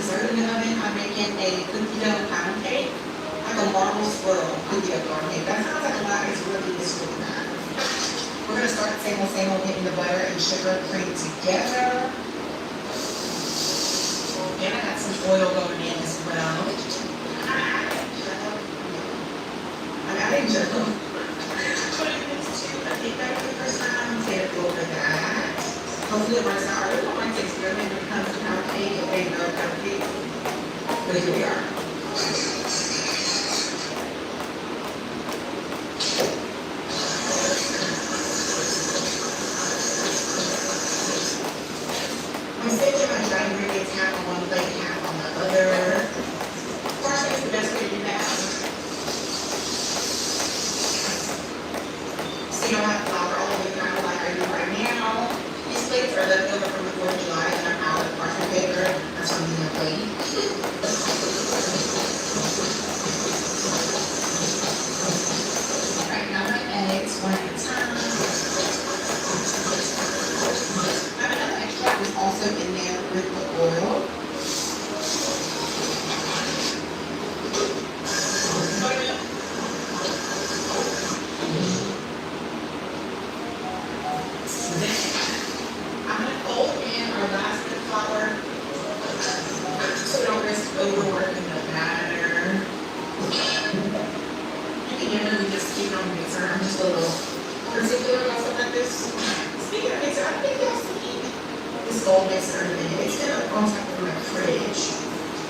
dessert in the oven. I'm making a cookie dough pound cake, like a marble swirl cookie dough pound cake. That sounds like a lot, it's really not. We're gonna start the same old, getting the butter and sugar cream together. And I got some oil going in as well. I got a juggle. Putting this to, I think that was the first time. Take over that. Hopefully it works out. I really don't like to experiment when it comes to pound cake and baby girl pound cake. But here we are. I'm saving my dry ingredients half on one plate, half on the other. Parsley is the best way to do that. So you don't have flour all the way around like I do right now. These plates are left over from the 4th of July and I'm out of parchment paper or something in my plate. Right now my eggs one at a time. I have another extract is also in there with the oil. I'm going to fold in our last bit of flour so we don't risk overworking the batter. You can generally just keep it on the mixer. I'm just a little particular about something like this. Speaking of mixer, I think y'all seen this old mixer in a minute. It's been on top of my fridge.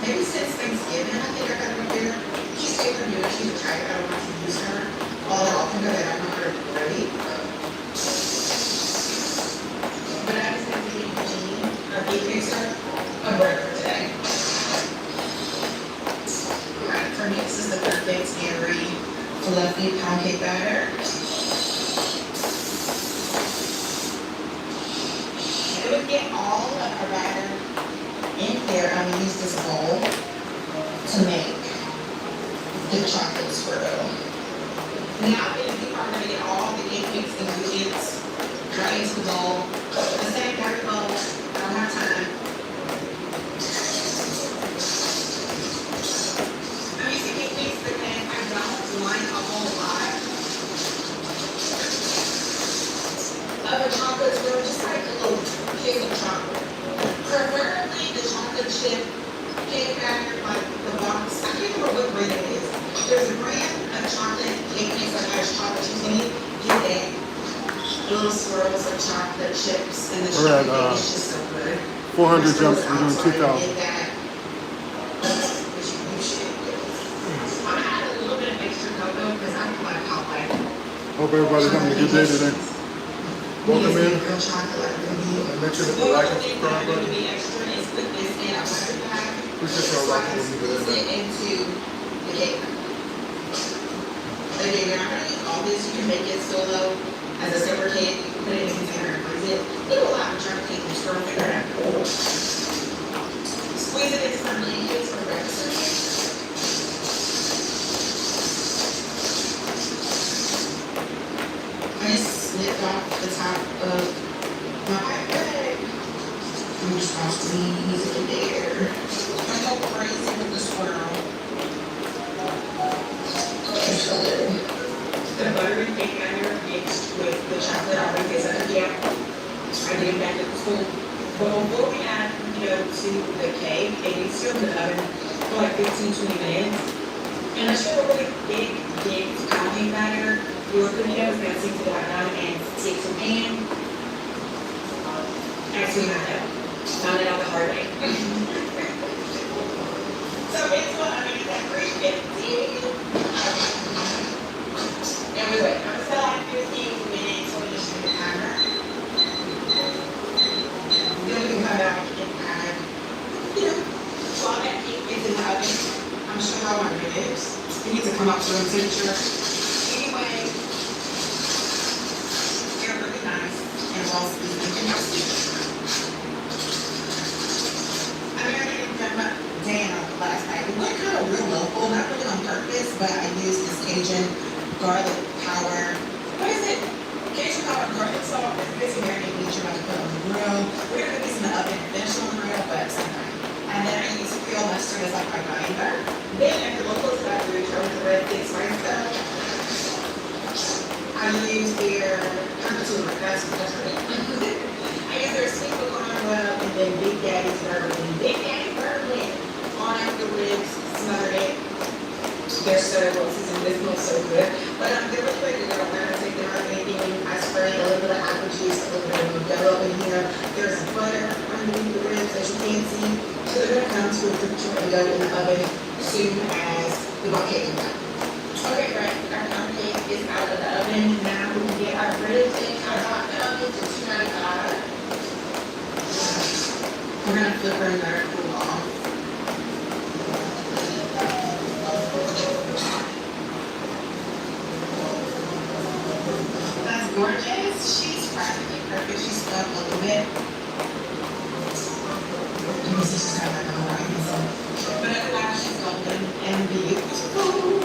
Maybe since Thanksgiving, I think I got it up there. She's taking new, she's retired. I don't want to use her. All that often because I don't know how to break. But I just have to get a big mixer of bread for today. Alright, for me, this is the perfect, airy, fluffy pound cake batter. And we get all of our batter in here. I'm going to use this bowl to make the chocolate swirl. Now, if you are going to get all the cake mix ingredients right into the bowl, the same dirty bowl, I don't have time. I'm using cake mix because I don't like a whole lot of a chocolate swirl, just like a little piece of chocolate. Preferably the chocolate chip cake batter, like the box. I can't remember what brand it is. There's a brand of chocolate cake mix that has chocolate chips in it. Get that. Little swirls of chocolate chips and the chocolate cake is just so good. 400 jumps, we're doing 2,000. I'm gonna add a little bit of extra cocoa because I don't like hot light. Hope everybody's having a good day today. Welcome in. Real chocolate. And make sure that you like and subscribe button. Appreciate y'all rocking with me today, man. Into the cake. Again, you're not gonna eat all this. You can make it solo as a separate cake. You can put it in a container and freeze it. It'll allow you to try to cake and stir figure it out. Squeeze it into some blankets for breakfast. I just snipped off the top of my bag. I'm just going to squeeze it in there. I go crazy with the swirl. Okay, so the butter and cake batter mixed with the chocolate already tastes like a jam. I did it back at the school. But before we add, to the cake, it needs to go in the oven for like 15-20 minutes. And I show a really big pound cake batter. Your cookie dough is going to stick to the bottom and stick to the pan. Actually, not that. Found it out the hard way. So guess what? I'm going to get that 350. And we wait. I'm still like 15 minutes when you shoot the timer. Then we can come out and add, while that cake is in the oven, I'm showing all my ribs. It needs to come up to room temperature. Anyway, they're really nice and well seasoned. I marinated them down last night. It went kind of real local, not really on purpose, but I used this Cajun garlic power. What is it? Cajun power garlic salt. This is marinade meat you're about to put on the grill. We're going to put this in the oven and finish on the grill, but sometime. And then I use it's like my binder. Then at the local factory, from the red fix my stuff, I use their contour, that's what it. I use their sweet pecan rub and then Big Daddy's bourbon. Big Daddy's bourbon on after ribs, smothered it. They're so well seasoned, this smells so good. But they're really ready to go. I'm not gonna take them out of anything. I spray a little bit of apple juice, a little bit of Modelo in here. There's butter underneath the ribs as you can see. So they're gonna come to a temperature and go in the oven as soon as the bucket is done. Okay, right, our pound cake is out of the oven. Now we can get our ribs in our hot oven to 295. We're gonna flip her and let her cool off. That's gorgeous. She's practically perfect. She's stuck a little bit. You can see she's kind of like a Hawaiian, so. But otherwise, she's golden and beautiful.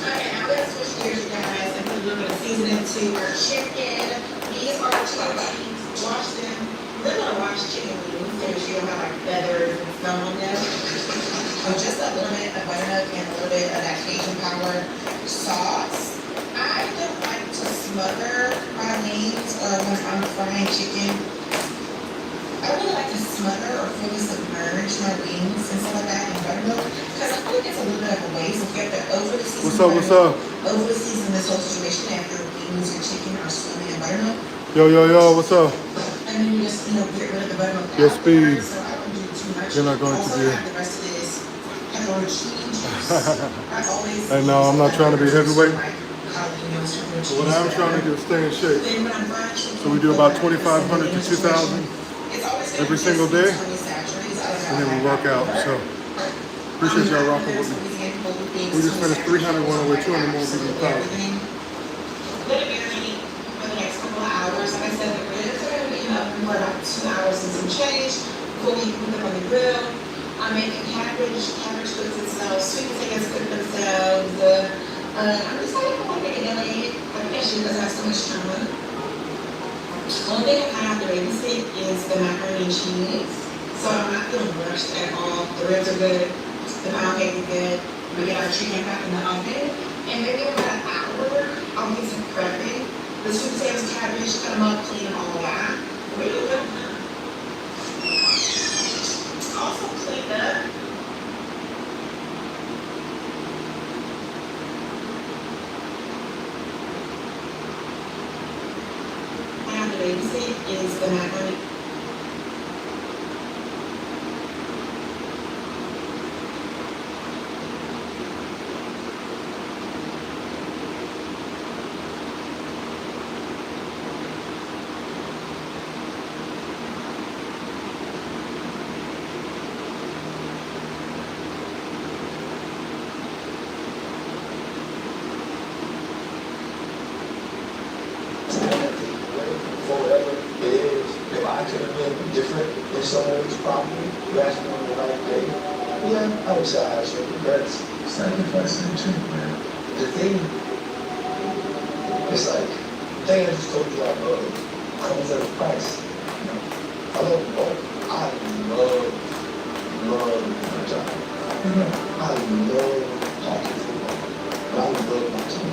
Okay, now let's switch gears, you guys, and put a little bit of seasoning to our chicken. These are chicken wings. Wash them. We're gonna wash chicken wings so that you don't have like feathers and stuff on them. So just a little bit of butternut and a little bit of that Cajun power sauce. I don't like to smother my wings when I'm frying chicken. I really like to smother or fully submerge my wings and stuff like that in buttermilk because I feel like it's a little bit of a waste if you have to over the season. What's up? Over the season this whole situation after your wings, your chicken are swimming in buttermilk. Yo, what's up? And then you just, get rid of the buttermilk. Yes, speed. So I don't do too much. You're not going also, to be. I have the rest of this pepperoni juice. I always. Hey, no, I'm not trying to be heavyweight. Like jalapenos, pepperoni But what I'm juice, trying to do is stay in shape. then when I'm frying chicken, So we do about 2,500 to 2,000 every single day, and then we work out. So appreciate y'all rocking with me. We just finished 300, one away, 200 more to be proud. Let it marinate for the next couple of hours. Like I said, the ribs are going to be up for about 2 hours and some change. Before we put them on the grill, I'm making cabbage. Cabbage cooks itself. Sweet potatoes cook themselves. I'm just like, I want to make it delicate. I guess she doesn't have so much trauma. Only thing I have to babysit is the macaroni and cheese. So I'm not feeling rushed at all. The ribs are good. The pound cake is good. We get our chicken back in the oven. And maybe in about an hour, I'll get some prepping. The sweet potatoes, cabbage, cut them up, clean them all that. Really good. Also cleaned up. The babysit is the macaroni. I could have been different in some ways, probably. You asked me on the right day. Yeah, I would say I have some regrets. Sacrificing too, man. The thing, it's like, the thing I just told you I love comes at a price. You know, I love both. I love my job. I love talking to people. But I love my team.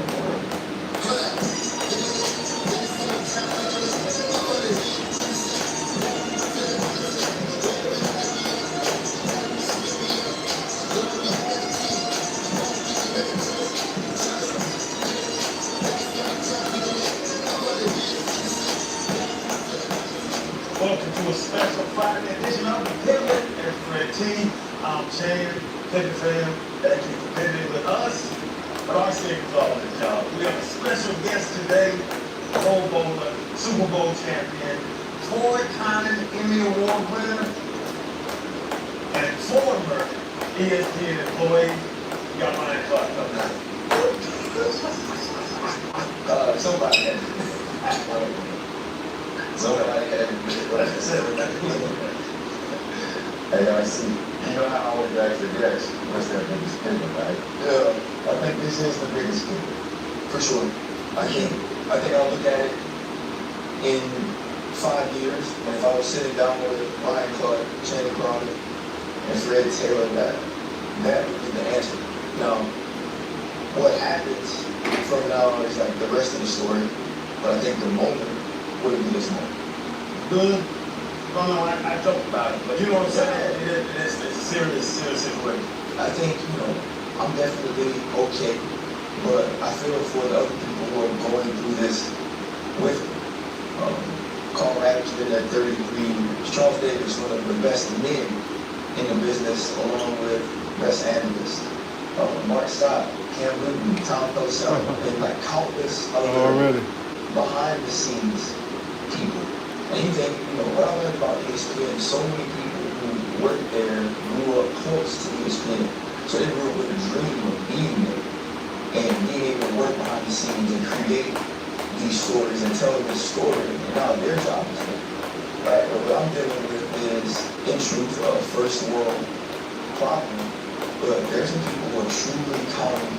Welcome to a special Friday edition of the Pivot. There's Fred T. I'm Chan. Pivot fam. Thank you for pivoting with us. But our secret's all this, y'all. We have a special guest today, Pro Bowler, Super Bowl champion, four-time Emmy Award winner, and former ESPN employee. You got my clock coming out. Somebody had Hey, I see. You know how I always ask the guests, what's their biggest pivot, right? Yeah. I think this is the biggest pivot. For sure. I think I'll look at it in 5 years, and if I was sitting down with Ryan Clark, Channing Crowder, and Fred Taylor, that would be the answer. Now, what happens from now on is like the rest of the story, but I think the moment wouldn't be this moment. Good. No, I joke about it, but you know what I'm saying? It's a serious situation. I think, I'm definitely okay, but I feel for the other people who are going through this with me. Carl Ravitch did at 33. Charles Davis, one of the best men in the business, along with best analysts. Mark Scott, Cam Newton, Tom Pelissero, and like countless other behind the scenes people. And you think, what I learned about ESPN, so many people who worked there grew up close to ESPN. So they grew up with a dream of being there and being able to work behind the scenes and create these stories and tell this story. And now their job is done. Right? But what I'm dealing with is, in truth, a first world problem. But there's some people who are truly counting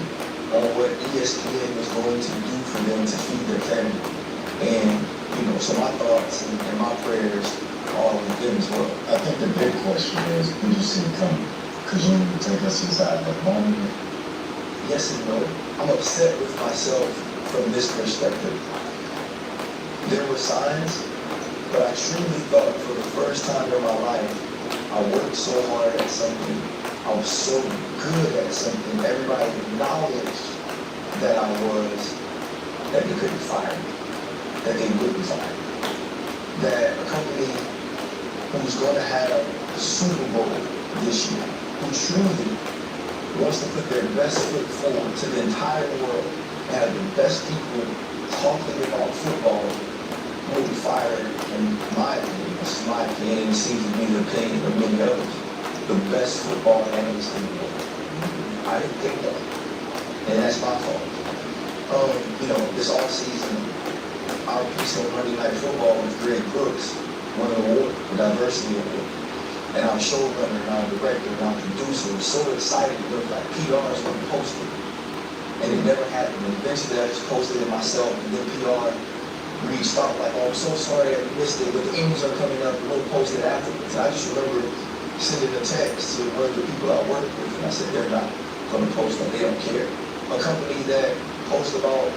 on what ESPN is going to do for them to feed their family. And, so my thoughts and my prayers are with them as well. I think the big question is, did you see it coming? Could you take us inside that moment? Yes and no. I'm upset with myself from this perspective. There were signs, but I truly thought for the first time in my life, I worked so hard at something. I was so good at something. Everybody acknowledged that I was, that they couldn't fire me, that they wouldn't fire me. That a company who's going to have a Super Bowl this year, who truly wants to put their best foot forward to the entire world and have the best people talking about football, will be fired, in my opinion. It's my opinion, and it seems to be the opinion of many others. The best football analyst in the world. I didn't think that. And that's my fault. This offseason, our piece on Monday Night Football with Greg Brooks won an award, the Diversity Award. And our showrunner and our director and our producer was so excited to look like PR is going to post it. And it never happened. And eventually I just posted it myself, and then PR reached out like, oh, I'm so sorry I missed it, but the Emmys are coming up, and we'll post it afterwards. And I just remember sending a text to one of the people I work with, and I said, they're not going to post it, they don't care. A company that posts about,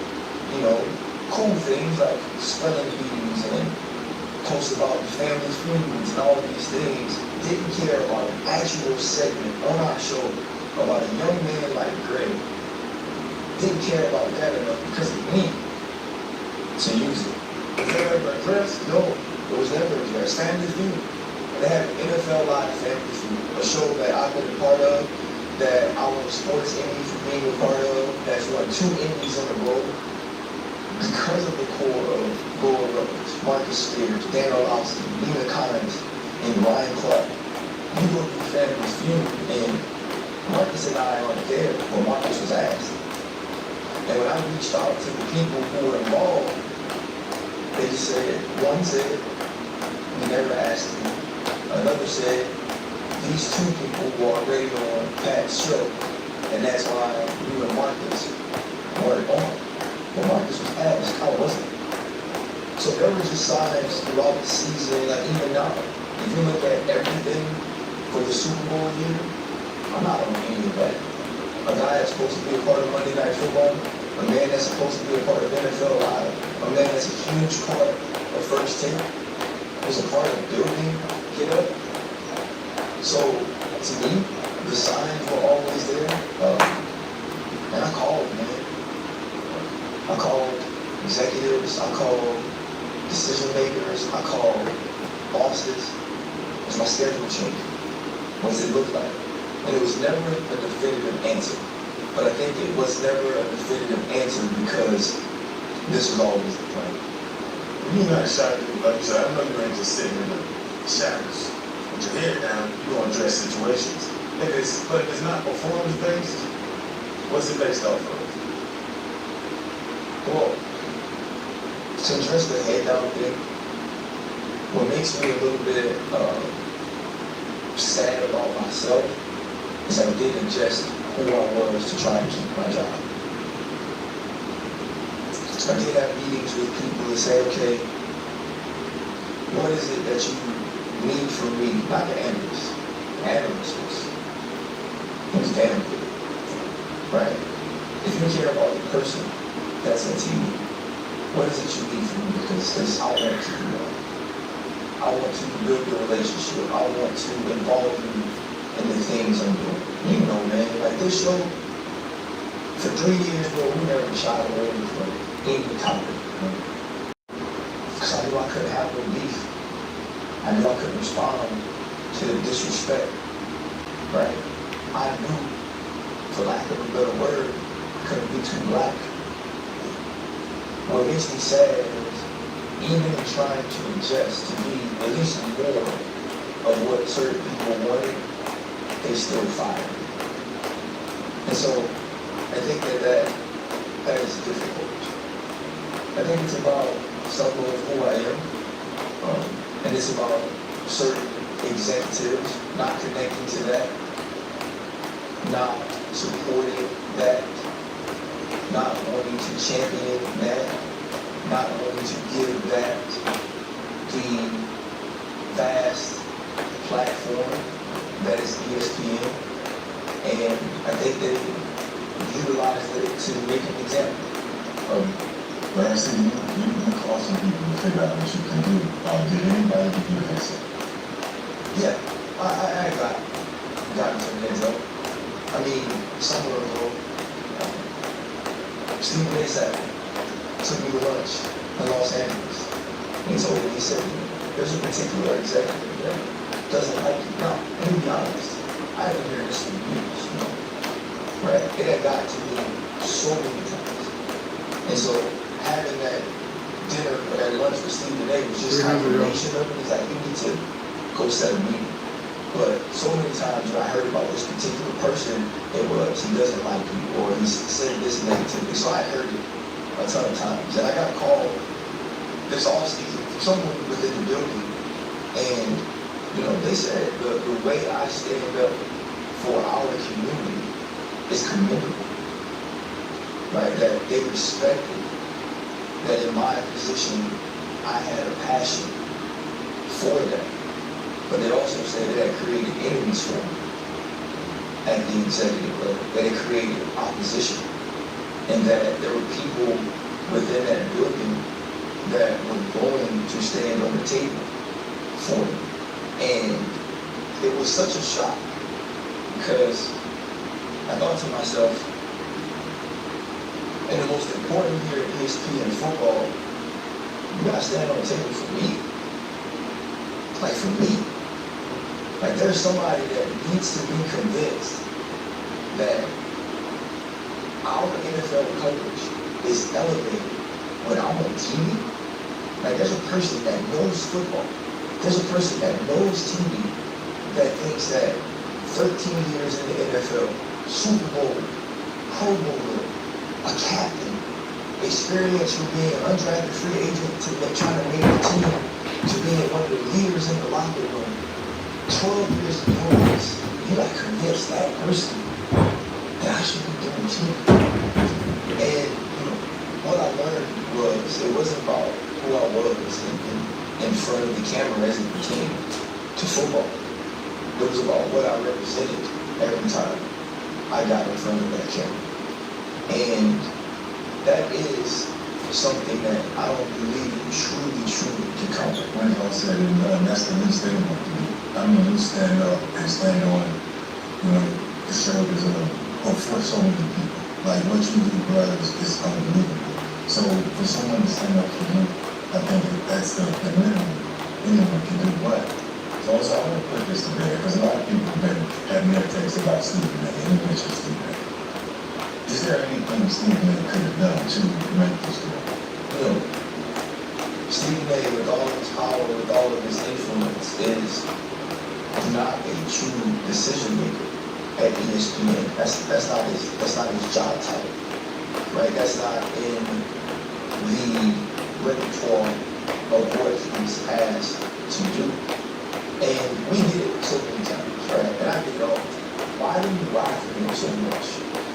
cool things like spelling bees and posts about family feuds and all these things, didn't care about an actual segment on our show about a young man like Greg. Didn't care about that enough because of me to use it. Was that ever addressed? No, it was never addressed. Family Feud. They had an NFL Live Family Feud, a show that I've been a part of, that I won Sports Emmy for being a part of, that's won 2 Emmys in a row. Because of the core of Gold Rubbers, Marcus Spears, Dan Orlovsky, Nina Collins, and Ryan Clark. You go through Family Feud, and Marcus and I aren't there, but Marcus was asked. And when I reached out to the people who were involved, they just said, one said, we never asked you. Another said, these 2 people were already on Pat's show, and that's why you and Marcus weren't on. But Marcus was asked, how was it? So there were just signs throughout the season, like even now, if you look at everything for the Super Bowl year, I'm not on any of that. A guy that's supposed to be a part of Monday Night Football, a man that's supposed to be a part of NFL Live, a man that's a huge part of First Take, was a part of building Get Up. So, to me, the signs were always there. And I called, man. I called executives, I called decision makers, I called bosses. Was my schedule changing? What does it look like? And it was never a definitive answer. But I think it was never a definitive answer because this was always the plan. You're not shy, like you said, I know you ain't just sitting in the shadows with your head down, you don't address situations. But if it's not performance based, what's it based off of? Well, to address the head down thing, what makes me a little bit sad about myself is I didn't adjust who I was to try and keep my job. I did have meetings with people to say, okay, what is it that you need from me, not the analyst? analyst was damn good, right? If you care about the person that's on TV, what is it you need from me? Because I want to do that. I want to build a relationship. I want to involve you in the things I'm doing. You know, man, like this show, for 3 years, bro, we never shied away from any topic. Because I knew I couldn't have no beef. I knew I couldn't respond to the disrespect, right? I knew, for lack of a better word, I couldn't be too black. What makes me sad is, even in trying to adjust to be at least more of what certain people wanted, they still fired. And so, I think that is difficult. I think it's about some of who I am, and it's about certain executives not connecting to that, not supporting that, not wanting to champion that, not wanting to give that the vast platform that is ESPN, and I think they utilized it to make an example. But I see you call some people to figure out what you can do. Did anybody give you a heads up? Yeah, I got some heads up. I mean, somewhere ago, Stephen A. took me to lunch in Los Angeles. He told me, he said, there's a particular executive that doesn't like you. Now, let me be honest, I haven't heard this for years, you know, right? It had got to me so many times. And so, having that dinner or that lunch with Stephen A. was just confirmation of it. He's like, you need to go set a meeting. But so many times when I heard about this particular person, it was, he doesn't like you, or he's saying this negatively. So I heard it a ton of times. And I got a call this offseason from someone within the building, and, you know, they said the way I stand up for our community is commendable. Right? That they respected that in my position, I had a passion for that. But they also said that it created enemies for me at the executive level, that it created opposition, and that there were people within that building that were going to stand on the table for me. And it was such a shock, because I thought to myself, and the most important here at ESPN football, you gotta stand on the table for me. Like for me. Like there's somebody that needs to be convinced that our NFL coverage is elevated when I'm on TV. Like there's a person that knows football. There's a person that knows TV that thinks that 13 years in the NFL, Super Bowl, Pro Bowler, a captain, experience from being an undrafted free agent to trying to make a team, to being one of the leaders in the locker room, 12 years of doing this, you gotta convince that person that I should be doing TV. And you know, what I learned was it wasn't about who I was in front of the camera as it pertained to football. It was about what I represented every time I got in front of that camera. And that is something that I don't believe you truly can come with. When y'all said it, that's the least they want to do. I mean, you stand up and stand on, you know, the shoulders of for so many people. Like what you do, brother, is unbelievable. So for someone to stand up for you, I think that's the minimum anyone can do. But so I want to put this to bed, because a lot of people have me a text about Stephen A. and you mentioned Stephen A. Is there anything Stephen A. could have done to make this work? You know, Stephen A., with all of his power, with all of his influence, is not a true decision maker at ESPN. That's not his job title, right? That's not in the repertoire of what he's asked to do. And we did it so many times, right? And I get all, why do you ride for him so much?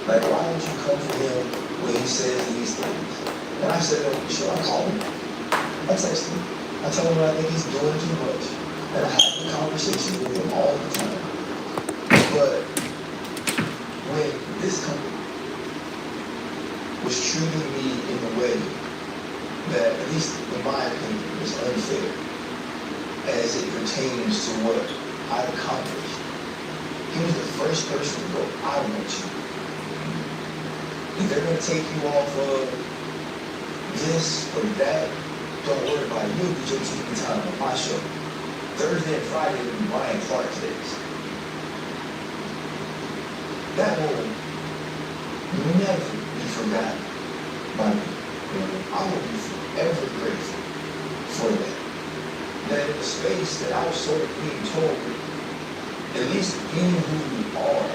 Like, why don't you come for him when he says these things? And I said, sure, I call him. I text him. I tell him I think he's doing too much. And I have a conversation with him all the time. But when this company was treating me in a way that, at least in my opinion, was unfair as it pertains to what I accomplished, he was the first person to go, I want you. If they're going to take you off of this or that, don't worry about it. You'll get your TV time on my show. Thursday and Friday will be Brian Clark days. That will never be forgotten by me. I will be forever grateful for that. That in the space that I was sort of being told, at least being who you are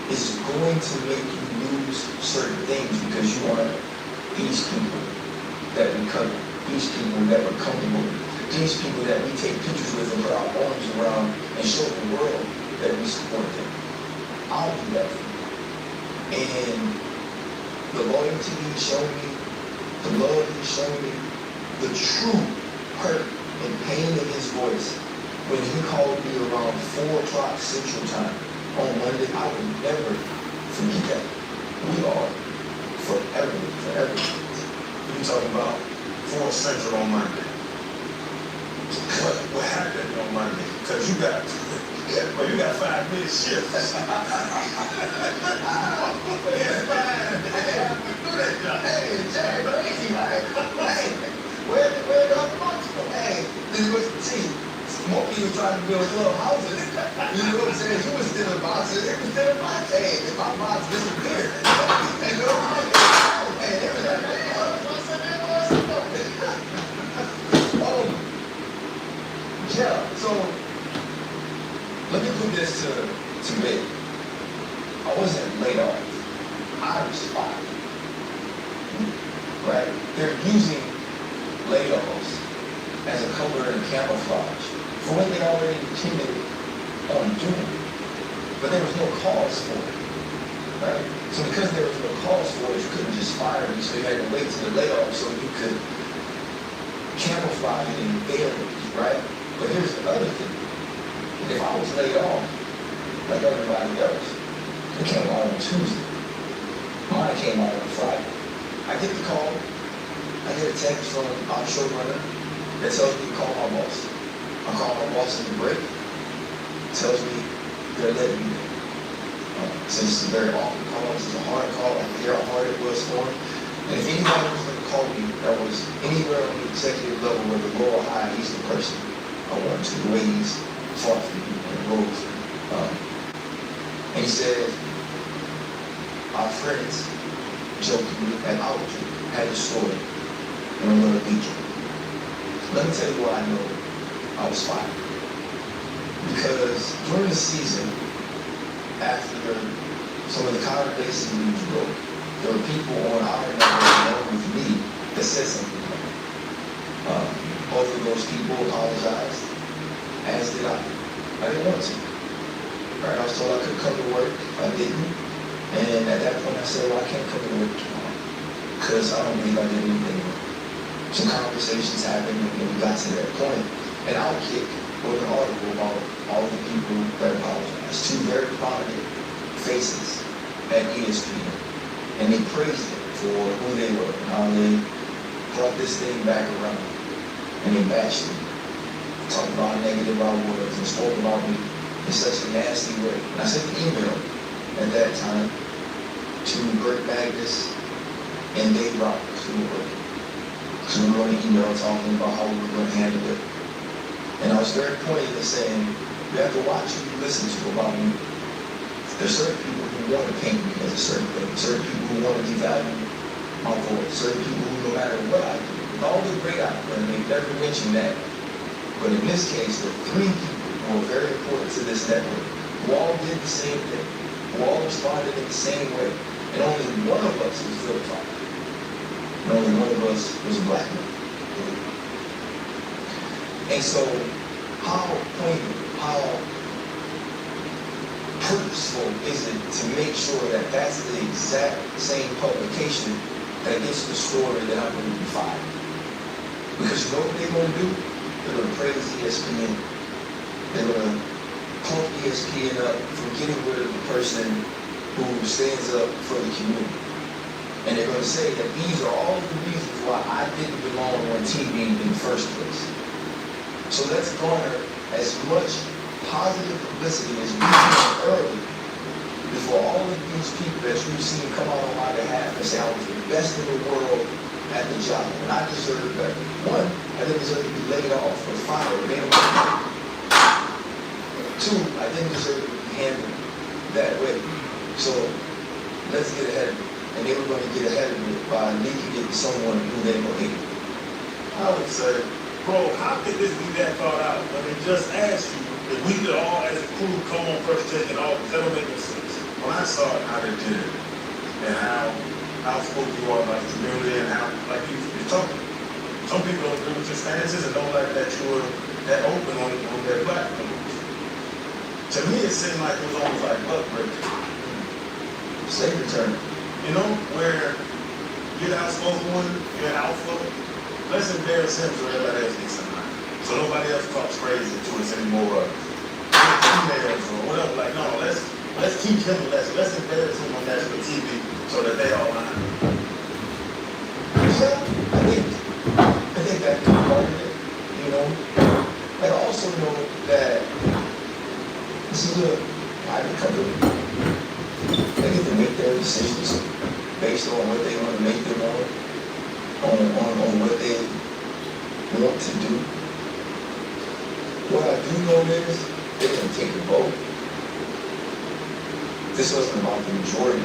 is going to make you lose certain things because you are these people that we cover, these people that we're comfortable with, these people that we take pictures with and put our arms around and show the world that we support them. I'll do that for you. And the loyalty he showed me, the love he showed me, the true hurt and pain in his voice when he called me around 4 o'clock Central Time on Monday, I will never forget that. We are forever. You talking about 4 Central on Monday. What happened on Monday? Because you got 5-minute shifts. It's fine. Hey, Jerry, hey, where the other months go? Hey, this was, see, more people trying to build club houses. You know what I'm saying? You was still in boxes. It was still in boxes. Hey, if my box disappeared, and nobody, hey, they were like, hey, yeah, so let me put this to bed. I wasn't laid off. I was fired. Right? They're using layoffs as a cover and camouflage for what they already intended on doing. But there was no cause for it. Right? So because there was no cause for it, you couldn't just fire me, so you had to wait till the layoff so you could camouflage it and veil it, right? But here's the other thing. If I was laid off, like everybody else, it came out on Tuesday. Mine came out on Friday. I get the call. I get a text from our showrunner that tells me to call my boss. I call my boss in the break. Tells me they're letting me go. So this is a very awkward call. This is a hard call. I hear how hard it was for him. And if anybody was going to call me that was anywhere on the executive level, whether low or high, he's the person I want to, the way he's fought for me and rose. And he said, our friends jokingly at our joke had a story in a little detail. Let me tell you why I know I was fired. Because during the season, after some of the congregation leaves broke, there were people on our network along with me that said something. Both of those people apologized, as did I. I didn't want to. Right? I was told I couldn't come to work. I didn't. And at that point I said, well, I can't come to work tomorrow because I don't believe I did anything wrong. Some conversations happened and we got to that point. And Outkick wrote an article about all the people that apologized. 2 very prominent faces at ESPN. And they praised them for who they were and how they brought this thing back around. And they bashed me, talked about how negative I was, and spoke about me in such a nasty way. And I sent an email at that time to Bert Magnus and Dave Roberts, who were working. So we wrote an email talking about how we were going to handle it. And I was very pointed in saying, you have to watch who you listen to about me. There's certain people who want to paint me as a certain thing, certain people who want to devalue my voice, certain people who, no matter what I do, with all the great output, and they never mentioned that. But in this case, there are 3 people who are very important to this network, who all did the same thing, who all responded in the same way, and only one of us was vilified. And only one of us was a black man. And so, how poignant, how purposeful is it to make sure that that's the exact same publication that gets the story that I'm going to be fired? Because you know what they're going to do? They're going to praise ESPN. They're going to pump ESPN up from getting rid of the person who stands up for the community. And they're going to say that these are all the reasons why I didn't belong on TV in the first place. So let's garner as much positive publicity as we can early before all of these people that you've seen come out on my behalf and say I was the best in the world at the job and I deserve better. One, I didn't deserve to be laid off or fired. Two, I didn't deserve to be handled that way. So let's get ahead of it. And they were going to get ahead of it by leaking it to someone who they know hate. I would say, bro, how could this be that thought out? I mean, just ask you if we could all, as a crew, come on first take it off. That don't make no sense. When I saw how they did it, and how spoke you are about the community, and how, like you're talking, some people don't agree with your stances and don't like that you were that open on their platform. To me, it seemed like it was almost like butt breaking. Slave return. You know, where you're the outspoken one, you're an alpha. Let's embarrass him so everybody else gets something. So nobody else talks crazy to us anymore. Emails or whatever. Like, no, let's teach him a lesson. Let's embarrass him on national TV so that they all line. Yeah, I think that could be part of it, you know. I also know that this is a private company. They get to make their decisions based on what they want to make them on what they want to do. What I do know is they're going to take the vote. This wasn't about the majority,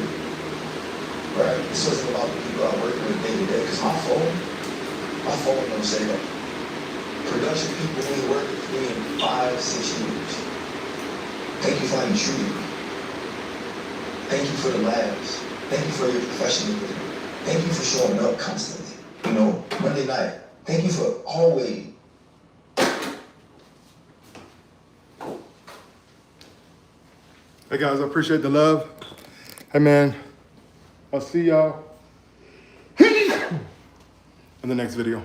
right? This wasn't about the people I work with day to day, because my phone don't say that. Production people who work with me in 5-6 years. Thank you for how you treated me. Thank you for the laughs. Thank you for your professionalism. Thank you for showing up constantly. You know, Monday night. Thank you for always. Hey guys, I appreciate the love. Hey man, I'll see y'all in the next video.